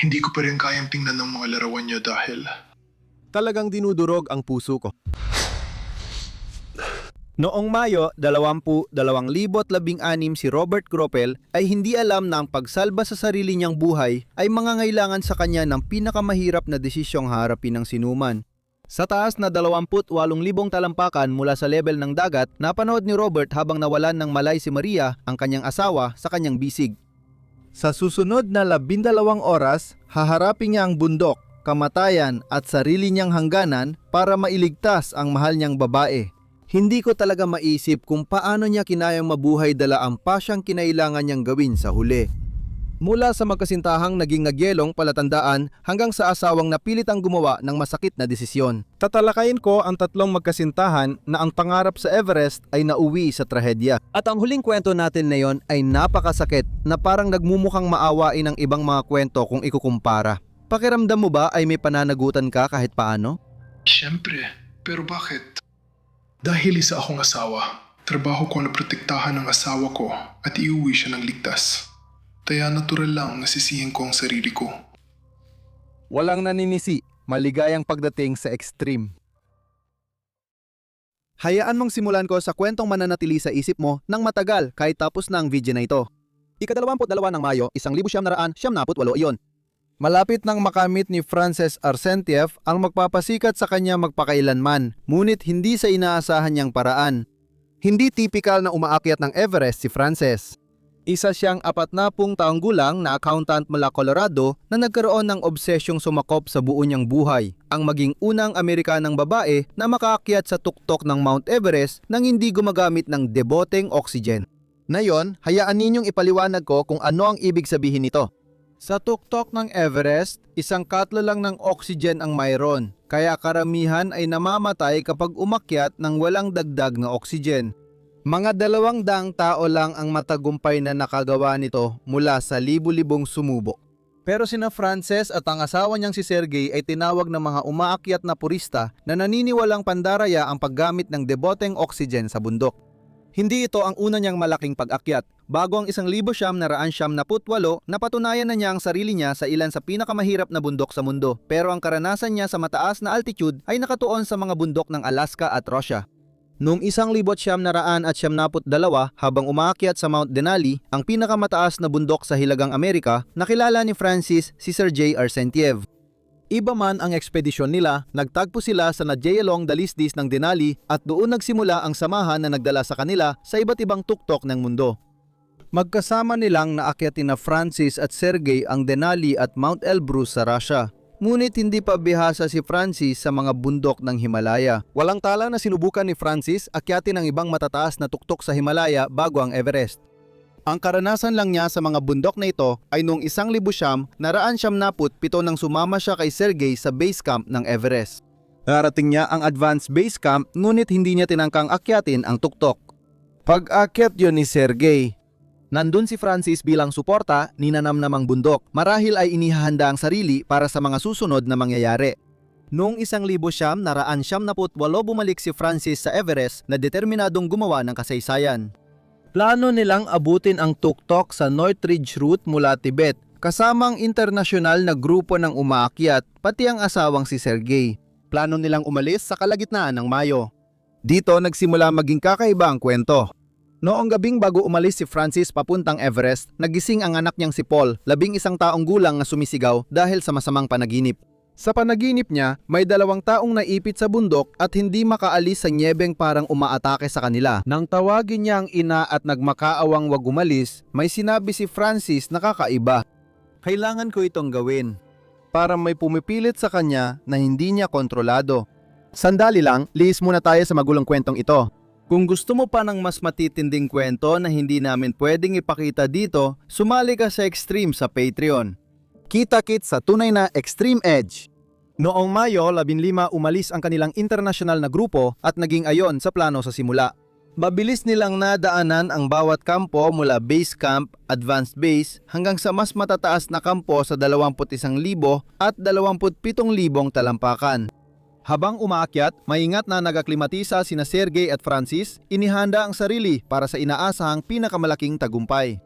Hindi ko pa rin kayang tingnan ng mga larawan niyo dahil Talagang dinudurog ang puso ko. Noong Mayo 2016 si Robert Gropel ay hindi alam na ang pagsalba sa sarili niyang buhay ay mangangailangan sa kanya ng pinakamahirap na desisyong harapin ng sinuman. Sa taas na 28,000 talampakan mula sa level ng dagat, napanood ni Robert habang nawalan ng malay si Maria, ang kanyang asawa, sa kanyang bisig. Sa susunod na 12 oras, haharapin niya ang bundok, kamatayan at sarili niyang hangganan para mailigtas ang mahal niyang babae. Hindi ko talaga maisip kung paano niya kinayang mabuhay dala ang pasyang kinailangan niyang gawin sa huli. Mula sa magkasintahang naging nagyelong palatandaan hanggang sa asawang napilitang gumawa ng masakit na desisyon. Tatalakayin ko ang tatlong magkasintahan na ang pangarap sa Everest ay nauwi sa trahedya. At ang huling kwento natin na yon ay napakasakit na parang nagmumukhang maawain ang ibang mga kwento kung ikukumpara. Pakiramdam mo ba ay may pananagutan ka kahit paano? siyempre, pero bakit? Dahil isa akong asawa, trabaho ko na protektahan ang asawa ko at iuwi siya ng ligtas. Kaya natural lang nasisihin ko ang sarili ko. Walang naninisi, maligayang pagdating sa extreme. Hayaan mong simulan ko sa kwentong mananatili sa isip mo ng matagal kahit tapos na ang video na ito. Ika-22 ng Mayo, 1978 iyon. Malapit nang makamit ni Frances Arsentev ang magpapasikat sa kanya magpakailanman, ngunit hindi sa inaasahan niyang paraan. Hindi tipikal na umaakyat ng Everest si Frances. Isa siyang 40 taong gulang na accountant mula Colorado na nagkaroon ng obsesyong sumakop sa buo niyang buhay, ang maging unang Amerikanang babae na makaakyat sa tuktok ng Mount Everest nang hindi gumagamit ng deboteng oxygen. Ngayon, hayaan ninyong ipaliwanag ko kung ano ang ibig sabihin nito. Sa tuktok ng Everest, isang katlo lang ng oxygen ang mayroon, kaya karamihan ay namamatay kapag umakyat ng walang dagdag na oxygen. Mga 200 tao lang ang matagumpay na nakagawa nito mula sa libu-libong sumubok. Pero sina Frances at ang asawa niyang si Sergey ay tinawag ng mga umaakyat na purista na naniniwalang pandaraya ang paggamit ng deboteng oxygen sa bundok. Hindi ito ang una niyang malaking pag-akyat. Bago ang 1978, napatunayan na niya ang sarili niya sa ilan sa pinakamahirap na bundok sa mundo. Pero ang karanasan niya sa mataas na altitude ay nakatuon sa mga bundok ng Alaska at Russia. Noong 1972 habang umaakyat sa Mount Denali, ang pinakamataas na bundok sa Hilagang Amerika, nakilala ni Francis si Sergey Arsentev. Iba man ang ekspedisyon nila, nagtagpo sila sa Nadjeylong Dalisdis ng Denali at doon nagsimula ang samahan na nagdala sa kanila sa iba't ibang tuktok ng mundo. Magkasama nilang naakyatin na Francis at Sergey ang Denali at Mount Elbrus sa Russia. Ngunit hindi pa bihasa si Francis sa mga bundok ng Himalaya. Walang tala na sinubukan ni Francis akyatin ang ibang matataas na tuktok sa Himalaya bago ang Everest. Ang karanasan lang niya sa mga bundok na ito ay noong 1977 nang sumama siya kay Sergey sa base camp ng Everest. Narating niya ang advanced base camp ngunit hindi niya tinangkang akyatin ang tuktok. Pag-akyat yon ni Sergey, nandun si Francis bilang suporta, ninanam namang bundok. Marahil ay inihahanda ang sarili para sa mga susunod na mangyayari. Noong 1978 bumalik si Francis sa Everest na determinadong gumawa ng kasaysayan. Plano nilang abutin ang tuktok sa Northridge route mula Tibet, kasamang internasyonal na grupo ng umaakyat, pati ang asawang si Sergey. Plano nilang umalis sa kalagitnaan ng Mayo. Dito nagsimula maging kakaiba ang kwento. Noong gabing bago umalis si Francis papuntang Everest, nagising ang anak niyang si Paul, 11 taong gulang na sumisigaw dahil sa masamang panaginip. Sa panaginip niya, may 2 taong naipit sa bundok at hindi makaalis sa nyebeng parang umaatake sa kanila. Nang tawagin niya ang ina at nagmakaawang wag umalis, may sinabi si Francis na kakaiba. Kailangan ko itong gawin. Para may pumipilit sa kanya na hindi niya kontrolado. Sandali lang, lihis muna tayo sa magulong kwentong ito. Kung gusto mo pa ng mas matitinding kwento na hindi namin pwedeng ipakita dito, sumali ka sa Extreme sa Patreon. Kita-kit sa tunay na Extreme Edge. Noong Mayo 15 umalis ang kanilang internasyonal na grupo at naging ayon sa plano sa simula. Mabilis nilang nadaanan ang bawat kampo mula base camp, advanced base hanggang sa mas matataas na kampo sa 21,000 at 27,000 talampakan. Habang umaakyat, maingat na nagaklimatisa sina Sergey at Francis, inihanda ang sarili para sa inaasahang pinakamalaking tagumpay.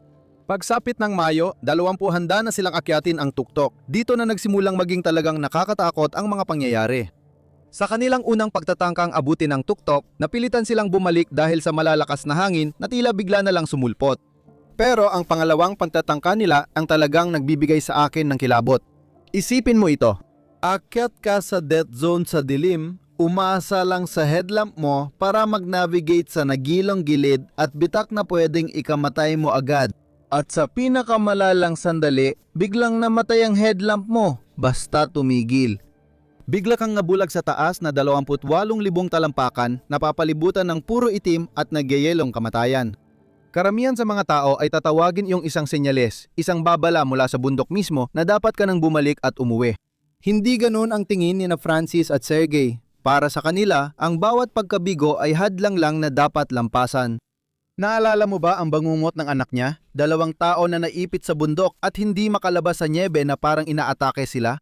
Pagsapit ng Mayo, 20 handa na silang akyatin ang tuktok. Dito na nagsimulang maging talagang nakakatakot ang mga pangyayari. Sa kanilang unang pagtatangkang abutin ng tuktok, napilitan silang bumalik dahil sa malalakas na hangin na tila bigla na lang sumulpot. Pero ang pangalawang pagtatangka nila ang talagang nagbibigay sa akin ng kilabot. Isipin mo ito. Akyat ka sa death zone sa dilim, umasa lang sa headlamp mo para mag-navigate sa nagilong gilid at bitak na pwedeng ikamatay mo agad. At sa pinakamalalang sandali, biglang namatay ang headlamp mo, basta tumigil. Bigla kang nabulag sa taas na 28,000 talampakan na papalibutan ng puro itim at nagyayelong kamatayan. Karamihan sa mga tao ay tatawagin yung isang senyales, isang babala mula sa bundok mismo na dapat ka nang bumalik at umuwi. Hindi ganoon ang tingin ni na Francis at Sergey. Para sa kanila, ang bawat pagkabigo ay hadlang lang na dapat lampasan. Naalala mo ba ang bangungot ng anak niya? 2 tao na naipit sa bundok at hindi makalabas sa nyebe na parang inaatake sila?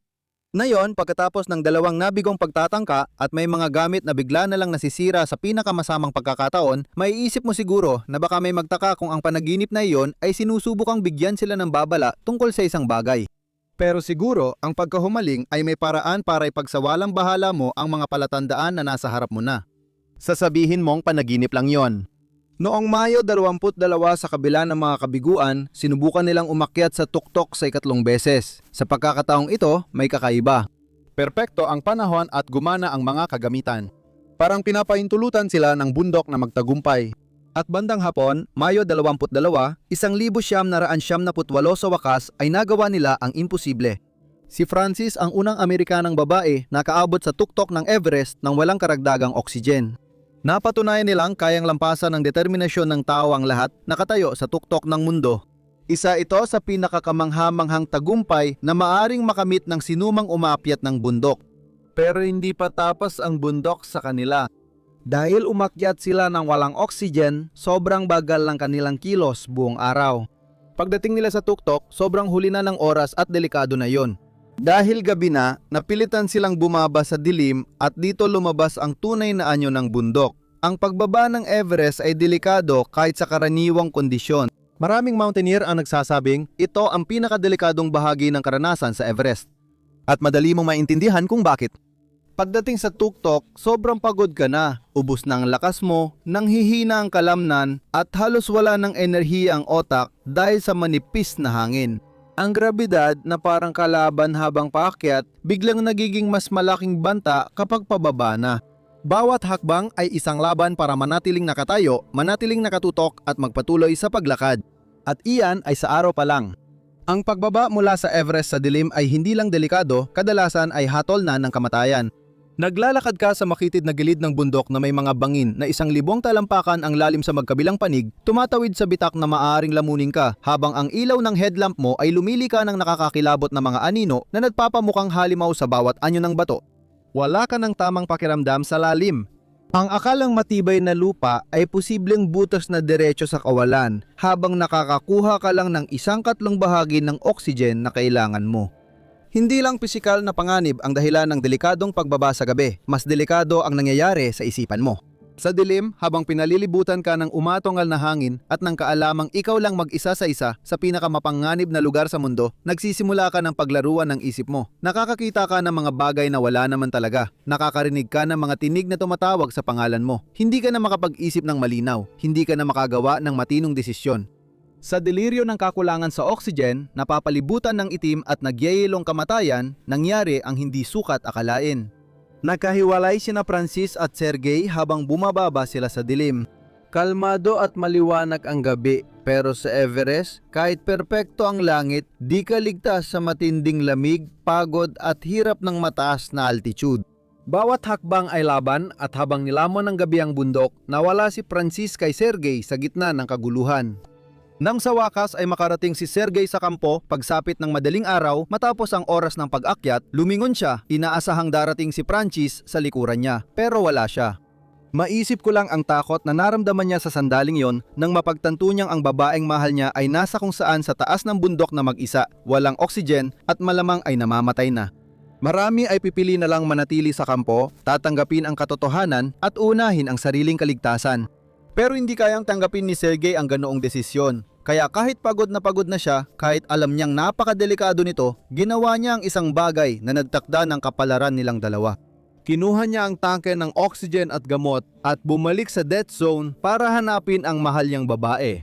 Ngayon, pagkatapos ng 2 nabigong pagtatangka at may mga gamit na bigla na lang nasisira sa pinakamasamang pagkakataon, maiisip mo siguro na baka may magtaka kung ang panaginip na iyon ay sinusubukang bigyan sila ng babala tungkol sa isang bagay. Pero siguro, ang pagkahumaling ay may paraan para ipagsawalang bahala mo ang mga palatandaan na nasa harap mo na. Sasabihin mong panaginip lang yon. Noong Mayo 22 sa kabila ng mga kabiguan, sinubukan nilang umakyat sa tuktok sa 3 beses. Sa pagkakataong ito, may kakaiba. Perpekto ang panahon at gumana ang mga kagamitan. Parang pinapaintulutan sila ng bundok na magtagumpay. At bandang hapon, Mayo 22, 1,978 sa wakas ay nagawa nila ang imposible. Si Francis ang unang Amerikanang babae na kaabot sa tuktok ng Everest nang walang karagdagang oksigen. Napatunayan nilang kayang lampasan ng determinasyon ng tao ang lahat nakatayo sa tuktok ng mundo. Isa ito sa pinakakamangha-manghang tagumpay na maaring makamit ng sinumang umaakyat ng bundok. Pero hindi pa tapos ang bundok sa kanila. Dahil umakyat sila ng walang oxygen, sobrang bagal ng kanilang kilos buong araw. Pagdating nila sa tuktok, sobrang huli na ng oras at delikado na yon. Dahil gabi na, napilitan silang bumaba sa dilim at dito lumabas ang tunay na anyo ng bundok. Ang pagbaba ng Everest ay delikado kahit sa karaniwang kondisyon. Maraming mountaineer ang nagsasabing ito ang pinakadelikadong bahagi ng karanasan sa Everest. At madali mong maintindihan kung bakit. Pagdating sa tuktok, sobrang pagod ka na, ubos na ang lakas mo, nanghihina ang kalamnan at halos wala ng enerhiya ang otak dahil sa manipis na hangin. Ang grabidad na parang kalaban habang paakyat, biglang nagiging mas malaking banta kapag pababa na. Bawat hakbang ay isang laban para manatiling nakatayo, manatiling nakatutok at magpatuloy sa paglakad. At iyan ay sa araw pa lang. Ang pagbaba mula sa Everest sa dilim ay hindi lang delikado, kadalasan ay hatol na ng kamatayan. Naglalakad ka sa makitid na gilid ng bundok na may mga bangin na 1,000 talampakan ang lalim sa magkabilang panig, tumatawid sa bitak na maaaring lamunin ka habang ang ilaw ng headlamp mo ay lumili ka ng nakakakilabot na mga anino na nagpapamukhang halimaw sa bawat anyo ng bato. Wala ka ng tamang pakiramdam sa lalim. Ang akalang matibay na lupa ay posibleng butas na diretso sa kawalan habang nakakakuha ka lang ng 1/4 bahagi ng oxygen na kailangan mo. Hindi lang pisikal na panganib ang dahilan ng delikadong pagbaba sa gabi, mas delikado ang nangyayari sa isipan mo. Sa dilim, habang pinalilibutan ka ng umatongal na hangin at ng kaalamang ikaw lang mag-isa sa isa sa pinakamapanganib na lugar sa mundo, nagsisimula ka ng paglaruan ng isip mo. Nakakakita ka ng mga bagay na wala naman talaga. Nakakarinig ka ng mga tinig na tumatawag sa pangalan mo. Hindi ka na makapag-isip ng malinaw. Hindi ka na makagawa ng matinong desisyon. Sa deliryo ng kakulangan sa oxygen, napapalibutan ng itim at nagyayelong kamatayan, nangyari ang hindi sukat akalain. Nagkahiwalay sina Francis at Sergey habang bumababa sila sa dilim. Kalmado at maliwanag ang gabi, pero sa Everest, kahit perpekto ang langit, di ka ligtas sa matinding lamig, pagod at hirap ng mataas na altitude. Bawat hakbang ay laban at habang nilamon ng gabi ang bundok, nawala si Francis kay Sergey sa gitna ng kaguluhan. Nang sa wakas ay makarating si Sergey sa kampo pagsapit ng madaling araw matapos ang oras ng pag-akyat, lumingon siya, inaasahang darating si Francis sa likuran niya, pero wala siya. Maisip ko lang ang takot na naramdaman niya sa sandaling yon nang mapagtanto niyang ang babaeng mahal niya ay nasa kung saan sa taas ng bundok na mag-isa, walang oxygen at malamang ay namamatay na. Marami ay pipili na lang manatili sa kampo, tatanggapin ang katotohanan at unahin ang sariling kaligtasan. Pero hindi kayang tanggapin ni Sergey ang ganoong desisyon. Kaya kahit pagod na siya, kahit alam niyang napakadelikado nito, ginawa niya ang isang bagay na nagtakda ng kapalaran nilang dalawa. Kinuha niya ang tangke ng oxygen at gamot at bumalik sa death zone para hanapin ang mahal niyang babae.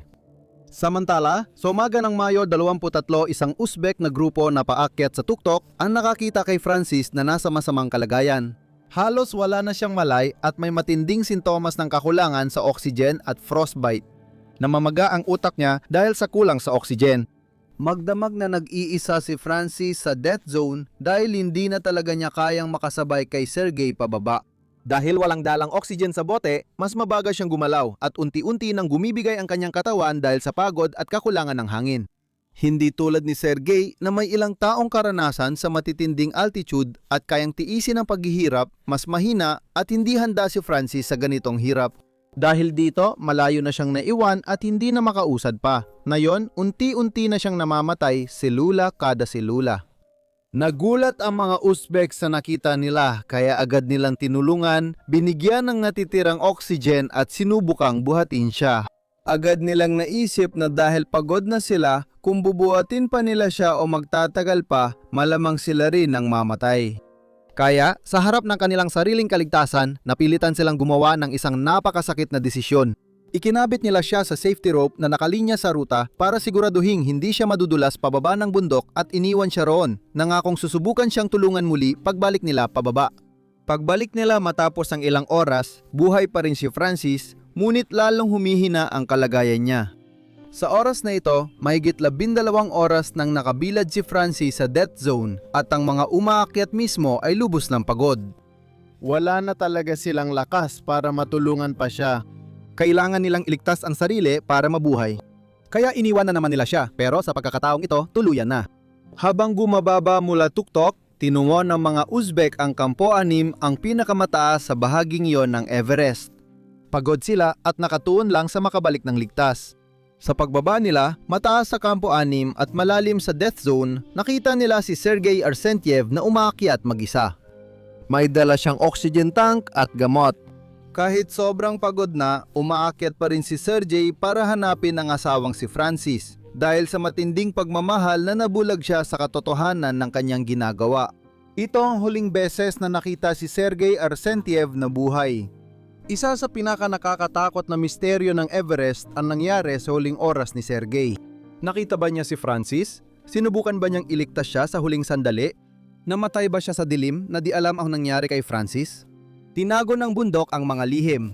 Samantala, sa umaga ng Mayo 23, isang Uzbek na grupo na paakyat sa tuktok ang nakakita kay Francis na nasa masamang kalagayan. Halos wala na siyang malay at may matinding sintomas ng kakulangan sa oxygen at frostbite. Namamaga ang utak niya dahil sa kulang sa oxygen. Magdamag na nag-iisa si Francis sa death zone dahil hindi na talaga niya kayang makasabay kay Sergey pababa. Dahil walang dalang oxygen sa bote, mas mabagal siyang gumalaw at unti-unti nang gumibigay ang kanyang katawan dahil sa pagod at kakulangan ng hangin. Hindi tulad ni Sergey na may ilang taong karanasan sa matitinding altitude at kayang tiisin ang paghihirap, mas mahina at hindi handa si Francis sa ganitong hirap. Dahil dito, malayo na siyang naiwan at hindi na makausad pa. Ngayon, unti-unti na siyang namamatay, selula kada selula. Nagulat ang mga Uzbek sa nakita nila kaya agad nilang tinulungan, binigyan ng natitirang oxygen at sinubukang buhatin siya. Agad nilang naisip na dahil pagod na sila, kung bubuhatin pa nila siya o magtatagal pa, malamang sila rin ang mamatay. Kaya, sa harap ng kanilang sariling kaligtasan, napilitan silang gumawa ng isang napakasakit na desisyon. Ikinabit nila siya sa safety rope na nakalinya sa ruta para siguraduhing hindi siya madudulas pababa ng bundok at iniwan siya roon, nangakong susubukan siyang tulungan muli pagbalik nila pababa. Pagbalik nila matapos ang ilang oras, buhay pa rin si Francis, ngunit lalong humihina ang kalagayan niya. Sa oras na ito, mahigit 12 oras nang nakabilad si Francis sa death zone at ang mga umaakyat mismo ay lubos ng pagod. Wala na talaga silang lakas para matulungan pa siya. Kailangan nilang iligtas ang sarili para mabuhay. Kaya iniwan na naman nila siya, pero sa pagkakataong ito, tuluyan na. Habang gumababa mula tuktok, tinungo ng mga Uzbek ang Kampo 6, ang pinakamataas sa bahaging iyon ng Everest. Pagod sila at nakatuon lang sa makabalik ng ligtas. Sa pagbaba nila, mataas sa Kampo 6 at malalim sa death zone, nakita nila si Sergey Arsentiev na umaakyat mag-isa. May dala siyang oxygen tank at gamot. Kahit sobrang pagod na, umaakyat pa rin si Sergey para hanapin ang asawang si Francis dahil sa matinding pagmamahal na nabulag siya sa katotohanan ng kanyang ginagawa. Ito ang huling beses na nakita si Sergey Arsentiev na buhay. Isa sa pinaka-nakakatakot na misteryo ng Everest ang nangyari sa huling oras ni Sergey. Nakita ba niya si Francis? Sinubukan ba niyang iligtas siya sa huling sandali? Namatay ba siya sa dilim na di alam ang nangyari kay Francis? Tinago ng bundok ang mga lihim.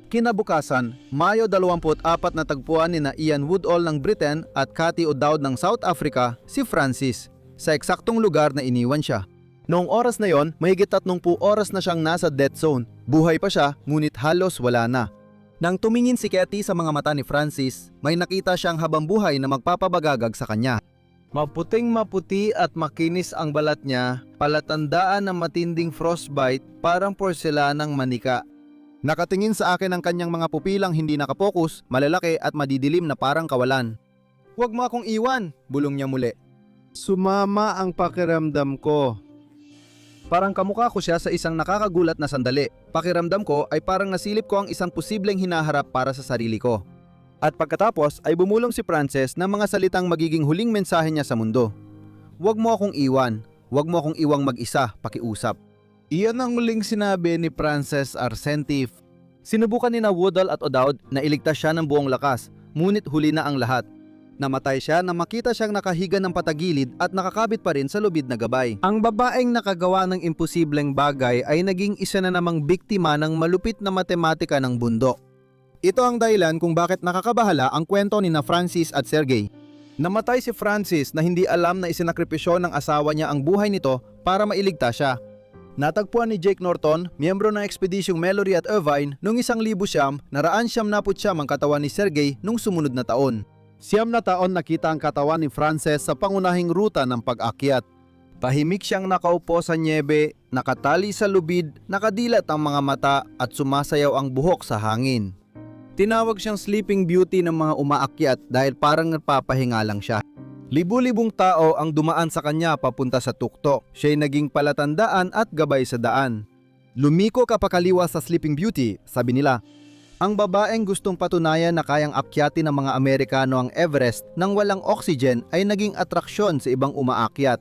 Kinabukasan, Mayo 24 natagpuan ni Ian Woodall ng Britain at Cathy O'Dowd ng South Africa si Francis sa eksaktong lugar na iniwan siya. Noong oras na yon, mahigit 30 oras na siyang nasa death zone. Buhay pa siya, ngunit halos wala na. Nang tumingin si Cathy sa mga mata ni Francis, may nakita siyang habang buhay na magpapabagagag sa kanya. Maputing maputi at makinis ang balat niya, palatandaan ng matinding frostbite, parang porselanang manika. Nakatingin sa akin ang kanyang mga pupilang hindi nakapokus, malalaki at madidilim na parang kawalan. "Huwag mo akong iwan," bulong niya muli. Sumama ang pakiramdam ko. Parang kamukha ko siya sa isang nakakagulat na sandali. Pakiramdam ko ay parang nasilip ko ang isang posibleng hinaharap para sa sarili ko. At pagkatapos ay bumulong si Frances ng mga salitang magiging huling mensahe niya sa mundo. "Huwag mo akong iwan. Huwag mo akong iwang mag-isa, pakiusap." Iyan ang huling sinabi ni Frances Arsentiev. Sinubukan ni Woodall at O'Dowd na iligtas siya ng buong lakas, ngunit huli na ang lahat. Namatay siya na makita siyang nakahiga ng patagilid at nakakabit pa rin sa lubid na gabay. Ang babaeng nakagawa ng imposibleng bagay ay naging isa na namang biktima ng malupit na matematika ng bundok. Ito ang dahilan kung bakit nakakabahala ang kwento ni Francis at Sergey. Namatay si Francis na hindi alam na isinakripisyo ng asawa niya ang buhay nito para mailigtas siya. Natagpuan ni Jake Norton, miyembro ng ekspedisyong Mallory at Irvine, noong 1979 ang katawan ni Sergey noong sumunod na taon. 9 na taon nakita ang katawan ni Frances sa pangunahing ruta ng pag-akyat. Tahimik siyang nakaupo sa nyebe, nakatali sa lubid, nakadilat ang mga mata at sumasayaw ang buhok sa hangin. Tinawag siyang Sleeping Beauty ng mga umaakyat dahil parang nagpapahinga lang siya. Libu-libong tao ang dumaan sa kanya papunta sa tuktok. Siya'y naging palatandaan at gabay sa daan. "Lumiko ka pakaliwa sa Sleeping Beauty," sabi nila. Ang babaeng gustong patunayan na kayang akyatin ng mga Amerikano ang Everest nang walang oxygen ay naging atraksyon sa ibang umaakyat.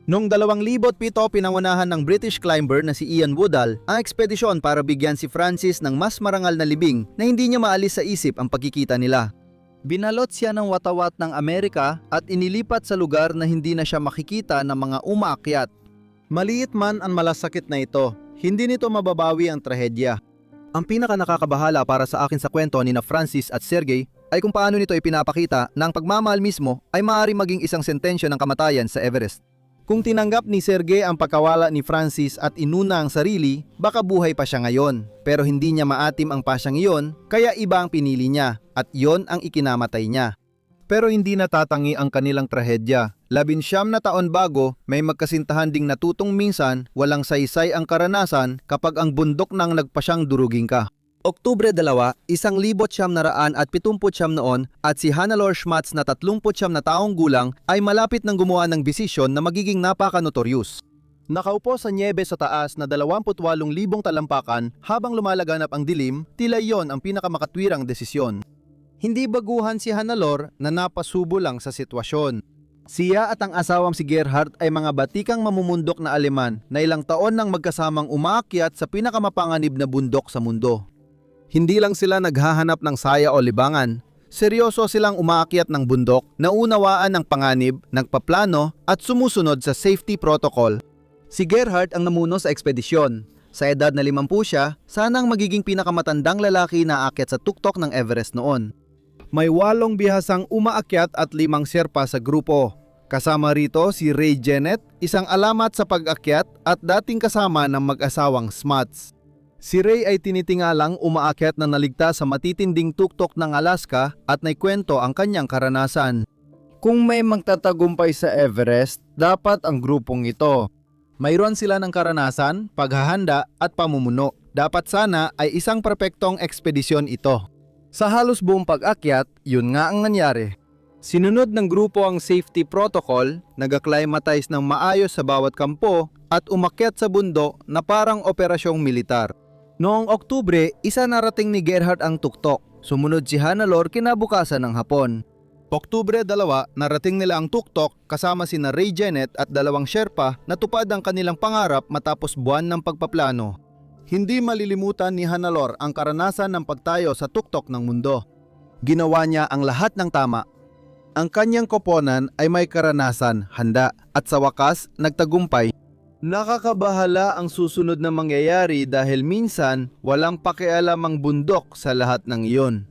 Noong 2007, pinangunahan ng British climber na si Ian Woodall ang ekspedisyon para bigyan si Francis ng mas marangal na libing na hindi niya maalis sa isip ang pagkikita nila. Binalot siya ng watawat ng Amerika at inilipat sa lugar na hindi na siya makikita ng mga umaakyat. Maliit man ang malasakit na ito, hindi nito mababawi ang trahedya. Ang pinaka nakakabahala para sa akin sa kwento ni na Francis at Sergey ay kung paano nito ipinapakita na ang pagmamahal mismo ay maaaring maging isang sentensya ng kamatayan sa Everest. Kung tinanggap ni Sergey ang pagkawala ni Francis at inuna ang sarili, baka buhay pa siya ngayon. Pero hindi niya maatim ang pasyang iyon, kaya iba ang pinili niya at iyon ang ikinamatay niya. Pero hindi natatangi ang kanilang trahedya. 19 na taon bago, may magkasintahan ding natutong minsan walang saysay ang karanasan kapag ang bundok nang nagpasyang durugin ka. Oktubre 2, 1979 noon at si Hannelore Schmatz na 39 na taong gulang ay malapit nang gumawa ng desisyon na magiging napaka-notorious. Nakaupo sa nyebe sa taas na 28,000 talampakan habang lumalaganap ang dilim, tila iyon ang pinakamakatwirang desisyon. Hindi baguhan si Hannelore na napasubo lang sa sitwasyon. Siya at ang asawang si Gerhard ay mga batikang mamumundok na Aleman na ilang taon nang magkasamang umaakyat sa pinakamapanganib na bundok sa mundo. Hindi lang sila naghahanap ng saya o libangan. Seryoso silang umaakyat ng bundok, naunawaan ang panganib, nagpaplano at sumusunod sa safety protocol. Si Gerhard ang namuno sa ekspedisyon. Sa edad na 50 siya, sanang magiging pinakamatandang lalaki na aakyat sa tuktok ng Everest noon. May 8 bihasang umaakyat at 5 Sherpa sa grupo. Kasama rito si Ray Jennett, isang alamat sa pag-akyat at dating kasama ng mag-asawang Smuts. Si Ray ay tinitingalang umaakyat na naligtas sa matitinding tuktok ng Alaska at naikwento ang kanyang karanasan. Kung may magtatagumpay sa Everest, dapat ang grupong ito. Mayroon sila ng karanasan, paghahanda at pamumuno. Dapat sana ay isang perpektong ekspedisyon ito. Sa halos buong pag-akyat, yun nga ang nangyari. Sinunod ng grupo ang safety protocol, nag-acclimatize ng maayos sa bawat kampo at umakyat sa bundok na parang operasyong militar. Noong Oktubre, isa narating ni Gerhard ang tuktok. Sumunod si Hannelore kinabukasan ng hapon. Oktubre 2, narating nila ang tuktok kasama sina Ray Jennett at 2 Sherpa na tupad ang kanilang pangarap matapos buwan ng pagpaplano. Hindi malilimutan ni Hannelore ang karanasan ng pagtayo sa tuktok ng mundo. Ginawa niya ang lahat ng tama. Ang kanyang koponan ay may karanasan, handa at sa wakas nagtagumpay. Nakakabahala ang susunod na mangyayari dahil minsan walang pakialam ang bundok sa lahat ng iyon.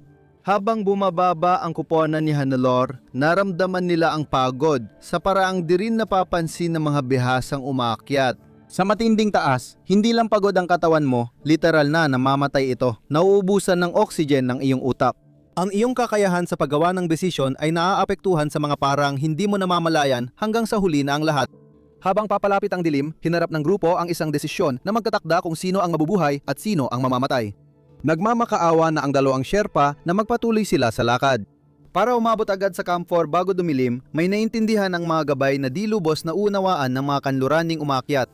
Habang bumababa ang kuponan ni Hannelore, naramdaman nila ang pagod sa paraang di rin napapansin ng mga bihasang umaakyat. Sa matinding taas, hindi lang pagod ang katawan mo, literal na namamatay ito. Nauubusan ng oxygen ng iyong utak. Ang iyong kakayahan sa paggawa ng desisyon ay naaapektuhan sa mga parang hindi mo namamalayan hanggang sa huli na ang lahat. Habang papalapit ang dilim, hinarap ng grupo ang isang desisyon na magtatakda kung sino ang mabubuhay at sino ang mamamatay. Nagmamakaawa na ang 2 Sherpa na magpatuloy sila sa lakad. Para umabot agad sa Camp 4 bago dumilim, may naintindihan ang mga gabay na di lubos na unawaan ng mga kanluraning umakyat.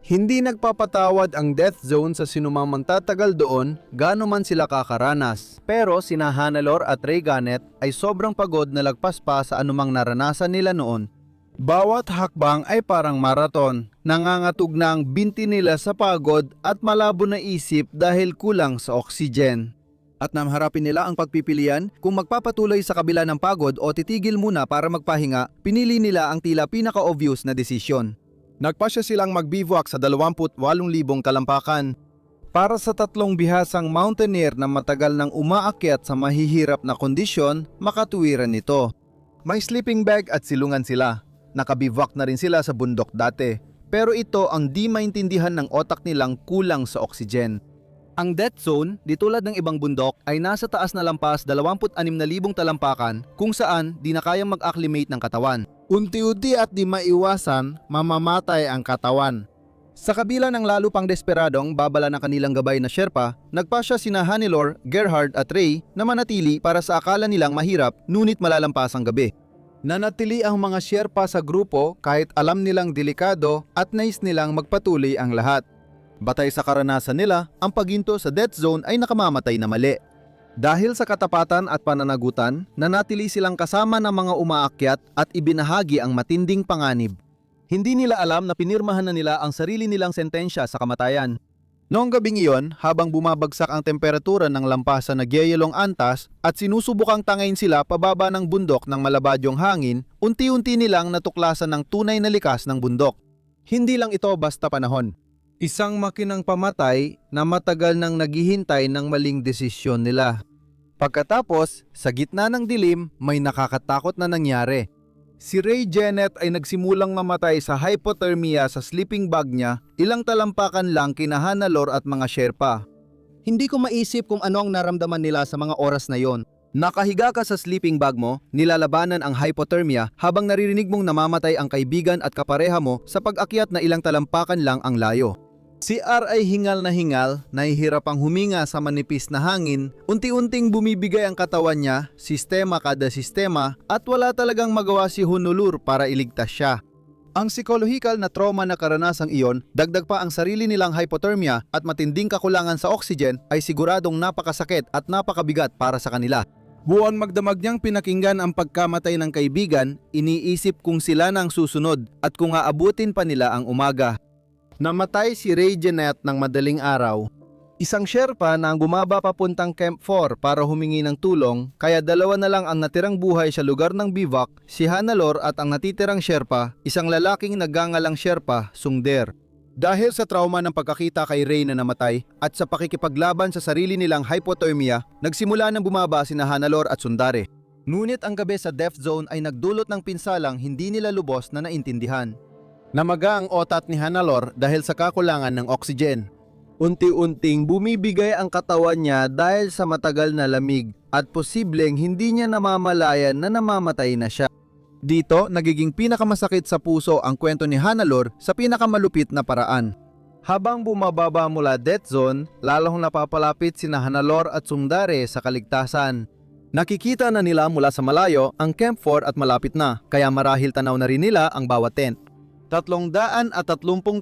Hindi nagpapatawad ang death zone sa sinumang magtatagal doon, gaano man sila kakaranas. Pero sina Hannelore at Ray Jennett ay sobrang pagod na lagpas pa sa anumang naranasan nila noon. Bawat hakbang ay parang maraton. Nangangatog na ang binti nila sa pagod at malabo na isip dahil kulang sa oxygen. At nang harapin nila ang pagpipilian kung magpapatuloy sa kabila ng pagod o titigil muna para magpahinga, pinili nila ang tila pinaka-obvious na desisyon. Nagpasya silang magbivouac sa 28,000 talampakan. Para sa 3 bihasang mountaineer na matagal nang umaakyat sa mahihirap na kondisyon, makatuwiran nito. May sleeping bag at silungan sila. Nakabivouac na rin sila sa bundok dati. Pero ito ang di maintindihan ng otak nilang kulang sa oxygen. Ang death zone, di tulad ng ibang bundok, ay nasa taas na lampas 26,000 talampakan kung saan di na kayang mag-acclimate ng katawan. Unti-unti at di maiwasan, mamamatay ang katawan. Sa kabila ng lalo pang desperadong babala ng kanilang gabay na Sherpa, nagpasya sina Hannelore, Gerhard at Ray na manatili para sa akala nilang mahirap ngunit malalampas ang gabi. Nanatili ang mga Sherpa sa grupo kahit alam nilang delikado at nais nilang magpatuloy ang lahat. Batay sa karanasan nila, ang paghinto sa death zone ay nakamamatay na mali. Dahil sa katapatan at pananagutan, nanatili silang kasama ng mga umaakyat at ibinahagi ang matinding panganib. Hindi nila alam na pinirmahan na nila ang sarili nilang sentensya sa kamatayan. Noong gabing iyon, habang bumabagsak ang temperatura ng lampas sa nagyayelong antas at sinusubukang tangayin sila pababa ng bundok ng malabadyong hangin, unti-unti nilang natuklasan ng tunay na likas ng bundok. Hindi lang ito basta panahon. Isang makinang pamatay na matagal nang naghihintay ng maling desisyon nila. Pagkatapos, sa gitna ng dilim, may nakakatakot na nangyari. Si Ray Janet ay nagsimulang mamatay sa hypothermia sa sleeping bag niya, ilang talampakan lang kina Hannelore at mga Sherpa. Hindi ko maisip kung ano ang naramdaman nila sa mga oras na yon. Nakahiga ka sa sleeping bag mo, nilalabanan ang hypothermia habang naririnig mong namamatay ang kaibigan at kapareha mo sa pag-akyat na ilang talampakan lang ang layo. Si R ay hingal, nahihirapang huminga sa manipis na hangin, unti-unting bumibigay ang katawan niya, sistema kada sistema, at wala talagang magawa si Honolulu para iligtas siya. Ang psikolohikal na trauma na karanasang iyon, dagdag pa ang sarili nilang hypothermia at matinding kakulangan sa oxygen ay siguradong napakasakit at napakabigat para sa kanila. Buwan magdamag niyang pinakinggan ang pagkamatay ng kaibigan, iniisip kung sila na ang susunod at kung aabutin pa nila ang umaga. Namatay si Ray Janet ng madaling araw. Isang Sherpa na ang gumaba papuntang Camp 4 para humingi ng tulong, kaya dalawa na lang ang natirang buhay sa lugar ng bivak, si Hannelore at ang natitirang Sherpa, isang lalaking nagangalang Sherpa, Sungder. Dahil sa trauma ng pagkakita kay Ray na namatay at sa pakikipaglaban sa sarili nilang hypothermia, nagsimula ng bumaba sina Hannelore at Sundare. Ngunit ang gabi sa death zone ay nagdulot ng pinsalang hindi nila lubos na naintindihan. Namaga ang otat ni Hannelore dahil sa kakulangan ng oxygen. Unti-unting bumibigay ang katawan niya dahil sa matagal na lamig at posibleng hindi niya namamalayan na namamatay na siya. Dito, nagiging pinakamasakit sa puso ang kwento ni Hannelore sa pinakamalupit na paraan. Habang bumababa mula death zone, lalong napapalapit sina Hannelore at Sundare sa kaligtasan. Nakikita na nila mula sa malayo ang Camp 4 at malapit na, kaya marahil tanaw na rin nila ang bawat tent. 330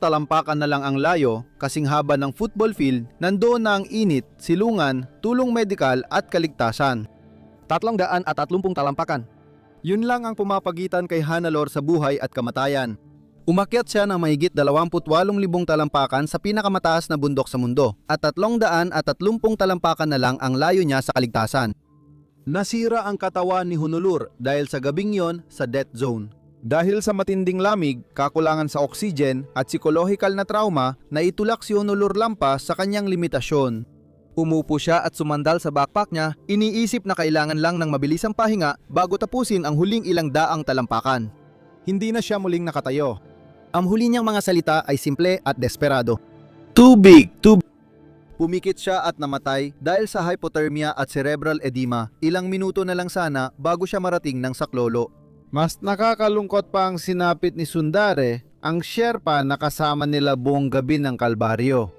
talampakan na lang ang layo, kasing haba ng football field, nandoon na ang init, silungan, tulong medikal at kaligtasan. 330 talampakan. Yun lang ang pumapagitan kay Hannelore sa buhay at kamatayan. Umakyat siya ng mahigit 28,000 talampakan sa pinakamataas na bundok sa mundo at 330 talampakan na lang ang layo niya sa kaligtasan. Nasira ang katawan ni Honolulu dahil sa gabing yon sa death zone. Dahil sa matinding lamig, kakulangan sa oxygen at psikolohikal na trauma, naitulak si Honolulu lampas sa kanyang limitasyon. Umupo siya at sumandal sa backpack niya, iniisip na kailangan lang ng mabilisang pahinga bago tapusin ang huling ilang daang talampakan. Hindi na siya muling nakatayo. Ang huli niyang mga salita ay simple at desperado. Too big. Pumikit siya at namatay dahil sa hypothermia at cerebral edema. Ilang minuto na lang sana bago siya marating ng saklolo. Mas nakakalungkot pa ang sinapit ni Sundare, ang Sherpa na kasama nila buong gabi ng kalbaryo.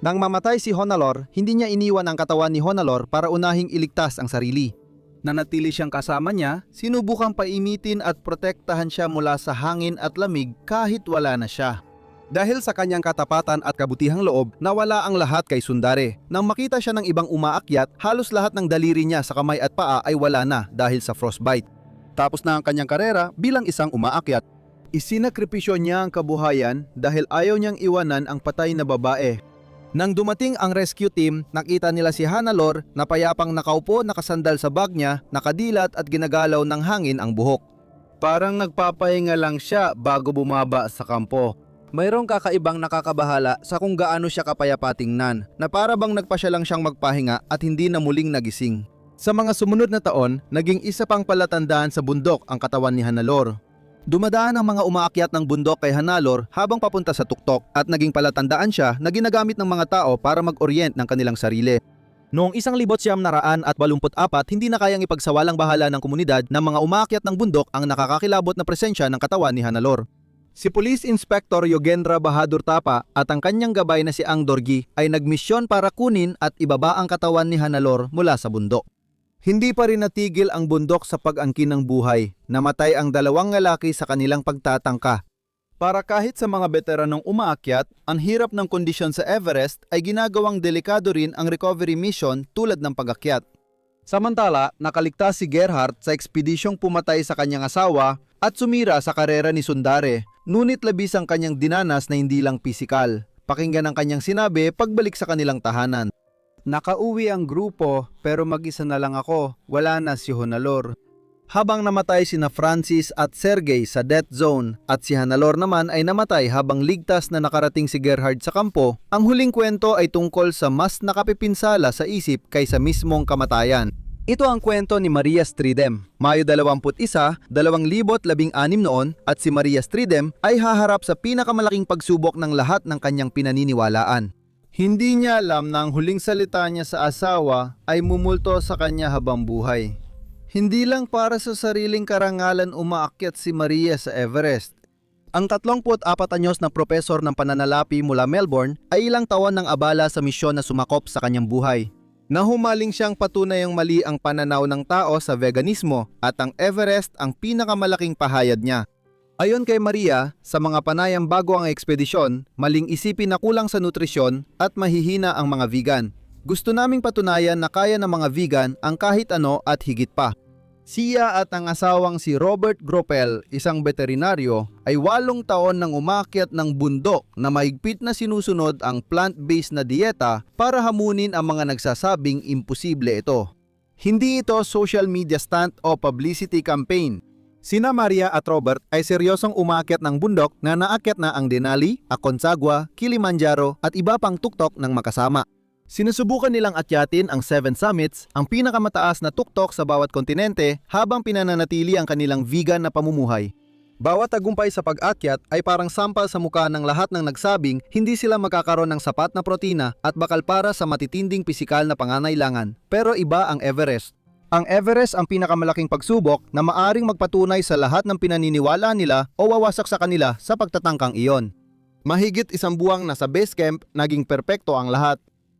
Nang mamatay si Honolulu, hindi niya iniwan ang katawan ni Honolulu para unahing iligtas ang sarili. Nanatili siyang kasama niya, sinubukang paimitin at protektahan siya mula sa hangin at lamig kahit wala na siya. Dahil sa kanyang katapatan at kabutihang loob, nawala ang lahat kay Sundare. Nang makita siya ng ibang umaakyat, halos lahat ng daliri niya sa kamay at paa ay wala na dahil sa frostbite. Tapos na ang kanyang karera bilang isang umaakyat. Isinakripisyo niya ang kabuhayan dahil ayaw niyang iwanan ang patay na babae. Nang dumating ang rescue team, nakita nila si Hannelore na payapang nakaupo nakasandal sa bag niya, nakadilat at ginagalaw ng hangin ang buhok. Parang nagpapahinga lang siya bago bumaba sa kampo. Mayroong kakaibang nakakabahala sa kung gaano siya kapayapa tingnan, na para bang nagpasya lang siyang magpahinga at hindi na muling nagising. Sa mga sumunod na taon, naging isa pang palatandaan sa bundok ang katawan ni Hannelore. Dumadaan ang mga umaakyat ng bundok kay Hannelore habang papunta sa tuktok at naging palatandaan siya na ginagamit ng mga tao para mag-orient ng kanilang sarili. Noong 1984, hindi na kayang ipagsawalang bahala ng komunidad ng mga umaakyat ng bundok ang nakakakilabot na presensya ng katawan ni Hannelore. Si Police Inspector Yogendra Bahadur Tapa at ang kanyang gabay na si Ang Dorgi ay nagmisyon para kunin at ibaba ang katawan ni Hannelore mula sa bundok. Hindi pa rin natigil ang bundok sa pag-angkin ng buhay. Namatay ang 2 lalaki sa kanilang pagtatangka. Para kahit sa mga veteranong umaakyat, ang hirap ng kondisyon sa Everest ay ginagawang delikado rin ang recovery mission tulad ng pag-akyat. Samantala, nakaligtas si Gerhardt sa ekspedisyong pumatay sa kanyang asawa at sumira sa karera ni Sundare, ngunit labis ang kanyang dinanas na hindi lang pisikal. Pakinggan ang kanyang sinabi pagbalik sa kanilang tahanan. Nakauwi ang grupo pero mag-isa na lang ako, wala na si Honalor. Habang namatay sina Francis at Sergey sa death zone at si Hanalor naman ay namatay habang ligtas na nakarating si Gerhardt sa kampo, ang huling kwento ay tungkol sa mas nakapipinsala sa isip kaysa mismong kamatayan. Ito ang kwento ni Maria Stridem. Mayo 21, 2016 noon at si Maria Stridem ay haharap sa pinakamalaking pagsubok ng lahat ng kanyang pinaniniwalaan. Hindi niya alam na ang huling salita niya sa asawa ay mumulto sa kanya habang buhay. Hindi lang para sa sariling karangalan umaakyat si Maria sa Everest. Ang 34 anyos na propesor ng pananalapi mula Melbourne ay ilang taon ng abala sa misyon na sumakop sa kanyang buhay. Nahumaling siyang patunayang mali ang pananaw ng tao sa veganismo at ang Everest ang pinakamalaking pahayag niya. Ayon kay Maria, sa mga panayang bago ang ekspedisyon, maling isipin na kulang sa nutrisyon at mahihina ang mga vegan. Gusto naming patunayan na kaya ng mga vegan ang kahit ano at higit pa. Siya at ang asawang si Robert Groppel, isang veterinaryo, ay 8 taon nang umakyat ng bundok na mahigpit na sinusunod ang plant-based na dieta para hamunin ang mga nagsasabing imposible ito. Hindi ito social media stunt o publicity campaign. Sina Maria at Robert ay seryosong umakyat ng bundok na naakyat na ang Denali, Aconcagua, Kilimanjaro at iba pang tuktok ng makasama. Sinusubukan nilang akyatin ang 7 summits, ang pinakamataas na tuktok sa bawat kontinente habang pinananatili ang kanilang vegan na pamumuhay. Bawat tagumpay sa pag-akyat ay parang sampal sa mukha ng lahat ng nagsabing hindi sila makakaroon ng sapat na protina at bakal para sa matitinding pisikal na pangangailangan. Pero iba ang Everest. Ang Everest ang pinakamalaking pagsubok na maaring magpatunay sa lahat ng pinaniniwala nila o wawasak sa kanila sa pagtatangkang iyon. Mahigit 1 buwang nasa base camp, naging perpekto ang lahat.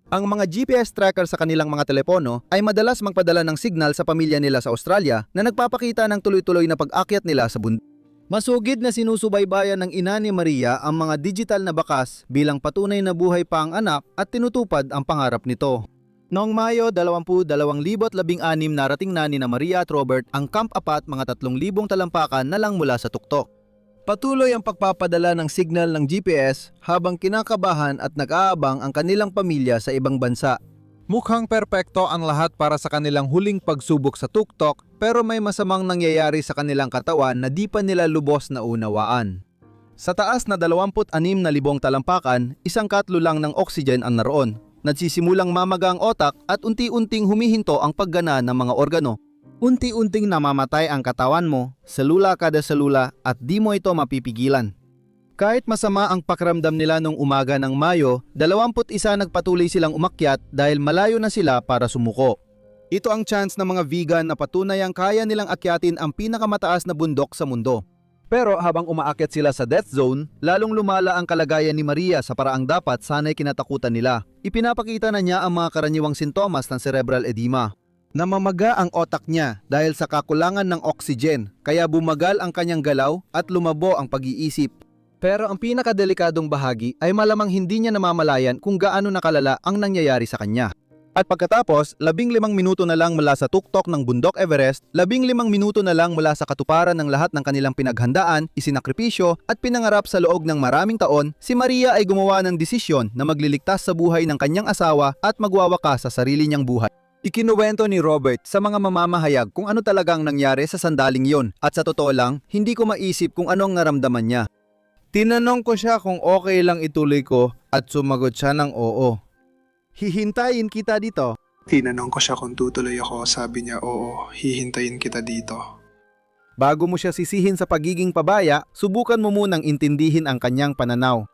Ang mga GPS tracker sa kanilang mga telepono ay madalas magpadala ng signal sa pamilya nila sa Australia na nagpapakita ng tuloy-tuloy na pag-akyat nila sa bundok. Masugid na sinusubaybayan ng ina ni Maria ang mga digital na bakas bilang patunay na buhay pa ang anak at tinutupad ang pangarap nito. Noong Mayo 20, 2016 narating na ni Maria at Robert ang Camp Apat, mga 3,000 talampakan na lang mula sa tuktok. Patuloy ang pagpapadala ng signal ng GPS habang kinakabahan at nag-aabang ang kanilang pamilya sa ibang bansa. Mukhang perpekto ang lahat para sa kanilang huling pagsubok sa tuktok pero may masamang nangyayari sa kanilang katawan na di pa nila lubos na unawaan. Sa taas na 26,000 talampakan, 1 katlo lang ng oxygen ang naroon. Nagsisimulang mamaga ang otak at unti-unting humihinto ang paggana ng mga organo. Unti-unting namamatay ang katawan mo, selula kada selula at di mo ito mapipigilan. Kahit masama ang pakiramdam nila nung umaga ng Mayo, 21 nagpatuloy silang umakyat dahil malayo na sila para sumuko. Ito ang chance ng mga vegan na patunayang kaya nilang akyatin ang pinakamataas na bundok sa mundo. Pero habang umaakyat sila sa death zone, lalong lumala ang kalagayan ni Maria sa paraang dapat sana'y kinatakutan nila. Ipinapakita na niya ang mga karaniwang sintomas ng cerebral edema. Namamaga ang otak niya dahil sa kakulangan ng oxygen, kaya bumagal ang kanyang galaw at lumabo ang pag-iisip. Pero ang pinakadelikadong bahagi ay malamang hindi niya namamalayan kung gaano nakalala ang nangyayari sa kanya. At pagkatapos, 15 minuto na lang mula sa tuktok ng bundok Everest, 15 minuto na lang mula sa katuparan ng lahat ng kanilang pinaghandaan, isinakripisyo at pinangarap sa loob ng maraming taon, si Maria ay gumawa ng desisyon na magliligtas sa buhay ng kanyang asawa at magwawakas sa sarili niyang buhay. Ikinuwento ni Robert sa mga mamamahayag kung ano talagang nangyari sa sandaling yon at sa totoo lang, hindi ko maisip kung anong naramdaman niya. Tinanong ko siya kung okay lang ituloy ko at sumagot siya ng oo. Hihintayin kita dito. Tinanong ko siya kung tutuloy ako, sabi niya oo, hihintayin kita dito. Bago mo siya sisihin sa pagiging pabaya, subukan mo munang intindihin ang kanyang pananaw.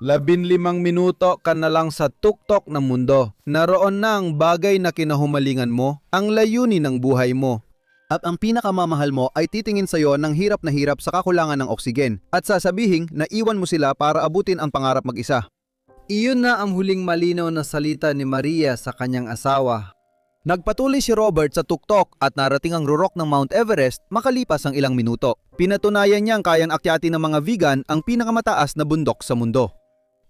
15 minuto ka na lang sa tuktok ng mundo. Naroon na ang bagay na kinahumalingan mo, ang layunin ng buhay mo. At ang pinakamamahal mo ay titingin sa iyo ng hirap na hirap sa kakulangan ng oksigen at sasabihing na iwan mo sila para abutin ang pangarap mag-isa. Iyon na ang huling malinaw na salita ni Maria sa kanyang asawa. Nagpatuloy si Robert sa tuktok at narating ang rurok ng Mount Everest makalipas ang ilang minuto. Pinatunayan niyang kayang akyatin ng mga vegan ang pinakamataas na bundok sa mundo.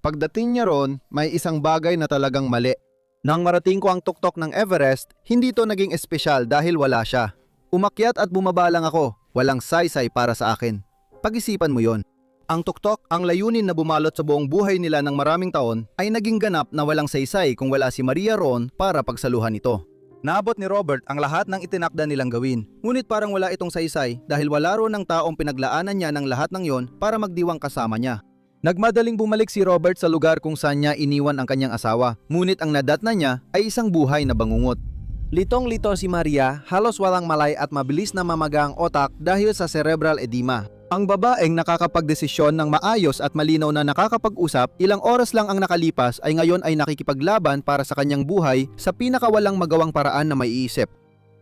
Pagdating niya ron, may isang bagay na talagang mali. Nang marating ko ang tuktok ng Everest, hindi to naging espesyal dahil wala siya. Umakyat at bumaba lang ako, walang saysay para sa akin. Pag-isipan mo yon. Ang tuktok, ang layunin na bumalot sa buong buhay nila ng maraming taon, ay naging ganap na walang saysay kung wala si Maria roon para pagsaluhan ito. Naabot ni Robert ang lahat ng itinakda nilang gawin, ngunit parang wala itong saysay dahil wala roon ng taong pinaglaanan niya ng lahat ng yon para magdiwang kasama niya. Nagmadaling bumalik si Robert sa lugar kung saan niya iniwan ang kanyang asawa, ngunit ang nadatna niya ay isang buhay na bangungot. Litong-lito si Maria, halos walang malay at mabilis na mamaga ang otak dahil sa cerebral edema. Ang babaeng nakakapagdesisyon ng maayos at malinaw na nakakapag-usap, ilang oras lang ang nakalipas ay ngayon ay nakikipaglaban para sa kanyang buhay sa pinakawalang magawang paraan na maiisip.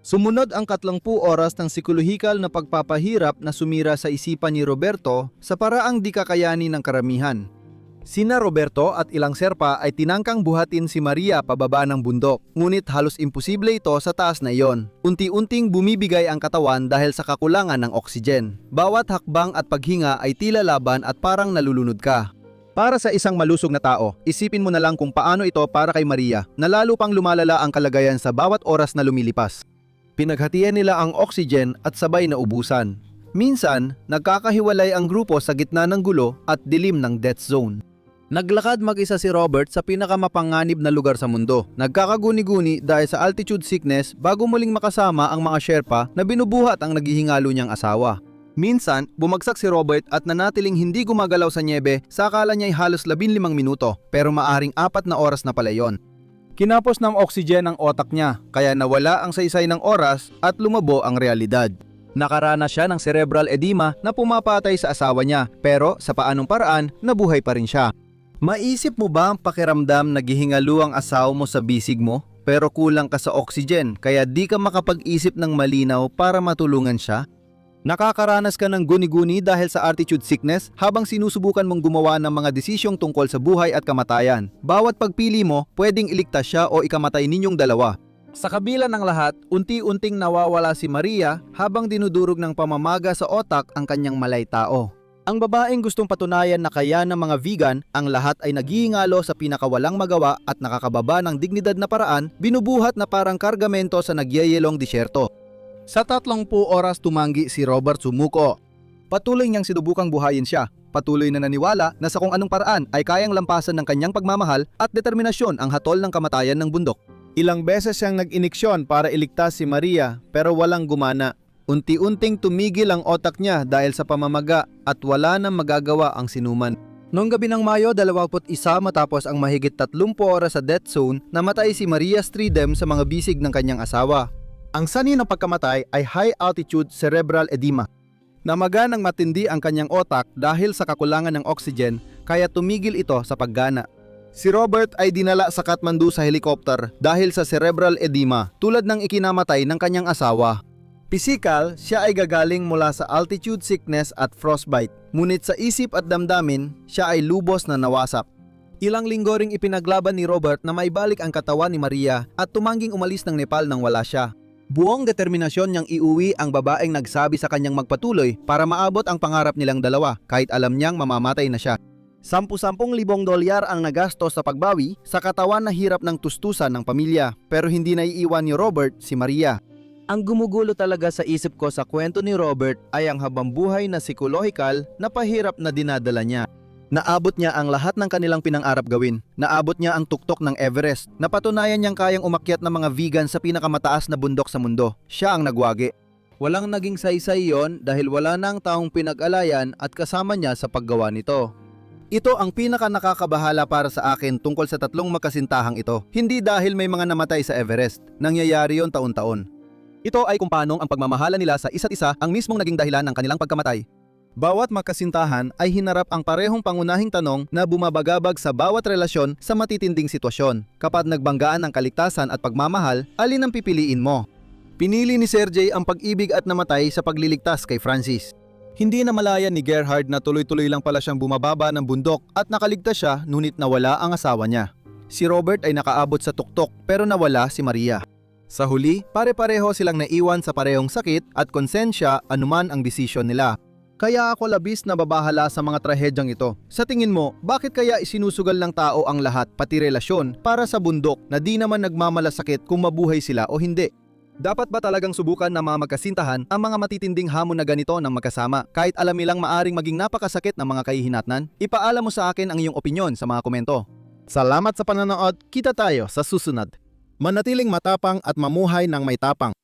Sumunod ang 30 oras ng psikolohikal na pagpapahirap na sumira sa isipan ni Roberto sa paraang di kakayanin ng karamihan. Sina Roberto at ilang serpa ay tinangkang buhatin si Maria pababa ng bundok, ngunit halos imposible ito sa taas na iyon. Unti-unting bumibigay ang katawan dahil sa kakulangan ng oksigen. Bawat hakbang at paghinga ay tila laban at parang nalulunod ka. Para sa isang malusog na tao, isipin mo na lang kung paano ito para kay Maria, na lalo pang lumalala ang kalagayan sa bawat oras na lumilipas. Pinaghatian nila ang oxygen at sabay na ubusan. Minsan, nagkakahiwalay ang grupo sa gitna ng gulo at dilim ng death zone. Naglakad mag-isa si Robert sa pinakamapanganib na lugar sa mundo. Nagkakaguni-guni dahil sa altitude sickness bago muling makasama ang mga Sherpa na binubuhat ang naghihingalo niyang asawa. Minsan, bumagsak si Robert at nanatiling hindi gumagalaw sa nyebe sa akala niya ay halos 15 minuto, pero maaring 4 na oras na pala yon. Kinapos ng oxygen ang otak niya, kaya nawala ang saysay ng oras at lumabo ang realidad. Nakaranas siya ng cerebral edema na pumapatay sa asawa niya, pero sa paanong paraan, nabuhay pa rin siya. Maisip mo ba ang pakiramdam na gihingalo ang asawa mo sa bisig mo, pero kulang ka sa oxygen kaya di ka makapag-isip ng malinaw para matulungan siya? Nakakaranas ka ng guni-guni dahil sa altitude sickness habang sinusubukan mong gumawa ng mga desisyong tungkol sa buhay at kamatayan. Bawat pagpili mo, pwedeng iligtas siya o ikamatay ninyong dalawa. Sa kabila ng lahat, unti-unting nawawala si Maria habang dinudurog ng pamamaga sa otak ang kanyang malay tao. Ang babaeng gustong patunayan na kaya ng mga vegan, ang lahat ay naghihingalo sa pinakawalang magawa at nakakababa ng dignidad na paraan, binubuhat na parang kargamento sa nagyayelong disyerto. Sa 30 oras tumanggi si Robert sumuko. Patuloy niyang sinubukang buhayin siya. Patuloy na naniwala na sa kung anong paraan ay kayang lampasan ng kanyang pagmamahal at determinasyon ang hatol ng kamatayan ng bundok. Ilang beses siyang nag-iniksyon para iligtas si Maria pero walang gumana. Unti-unting tumigil ang otak niya dahil sa pamamaga at wala nang magagawa ang sinuman. Noong gabi ng Mayo 21 matapos ang mahigit 30 oras sa death zone, namatay si Maria Stridem sa mga bisig ng kanyang asawa. Ang sanhi ng pagkamatay ay high altitude cerebral edema. Namaga ng matindi ang kanyang otak dahil sa kakulangan ng oxygen kaya tumigil ito sa paggana. Si Robert ay dinala sa Kathmandu sa helicopter dahil sa cerebral edema tulad ng ikinamatay ng kanyang asawa. Pisikal, siya ay gagaling mula sa altitude sickness at frostbite. Ngunit sa isip at damdamin, siya ay lubos na nawasak. Ilang linggo ring ipinaglaban ni Robert na maibalik ang katawan ni Maria at tumangging umalis ng Nepal nang wala siya. Buong determinasyon niyang iuwi ang babaeng nagsabi sa kanyang magpatuloy para maabot ang pangarap nilang dalawa kahit alam niyang mamamatay na siya. $10,000 ang nagastos sa pagbawi sa katawan na hirap ng tustusan ng pamilya, pero hindi naiiwan ni Robert si Maria. Ang gumugulo talaga sa isip ko sa kwento ni Robert ay ang habambuhay na psikolohikal na pahirap na dinadala niya. Naabot niya ang lahat ng kanilang pinang-arap gawin. Naabot niya ang tuktok ng Everest. Napatunayan niyang kayang umakyat ng mga vegan sa pinakamataas na bundok sa mundo. Siya ang nagwagi. Walang naging saysay yon dahil wala nang taong pinag-alayan at kasama niya sa paggawa nito. Ito ang pinaka nakakabahala para sa akin tungkol sa tatlong magkasintahang ito. Hindi dahil may mga namatay sa Everest. Nangyayari yon taon-taon. Ito ay kung paanong ang pagmamahala nila sa isa't isa ang mismong naging dahilan ng kanilang pagkamatay. Bawat magkasintahan ay hinarap ang parehong pangunahing tanong na bumabagabag sa bawat relasyon sa matitinding sitwasyon. Kapag nagbanggaan ang kaligtasan at pagmamahal, alin ang pipiliin mo? Pinili ni Sergey ang pag-ibig at namatay sa pagliligtas kay Francis. Hindi na malaya ni Gerhard na tuloy-tuloy lang pala siyang bumababa ng bundok at nakaligtas siya ngunit nawala ang asawa niya. Si Robert ay nakaabot sa tuktok pero nawala si Maria. Sa huli, pare-pareho silang naiwan sa parehong sakit at konsensya anuman ang desisyon nila. Kaya ako labis na babahala sa mga trahedyang ito. Sa tingin mo, bakit kaya isinusugal ng tao ang lahat, pati relasyon, para sa bundok na di naman nagmamalasakit kung mabuhay sila o hindi? Dapat ba talagang subukan na mga magkasintahan ang mga matitinding hamon na ganito ng magkasama kahit alam nilang maaring maging napakasakit ng mga kahihinatnan? Ipaalam mo sa akin ang iyong opinyon sa mga komento. Salamat sa panonood, kita tayo sa susunod. Manatiling matapang at mamuhay ng may tapang.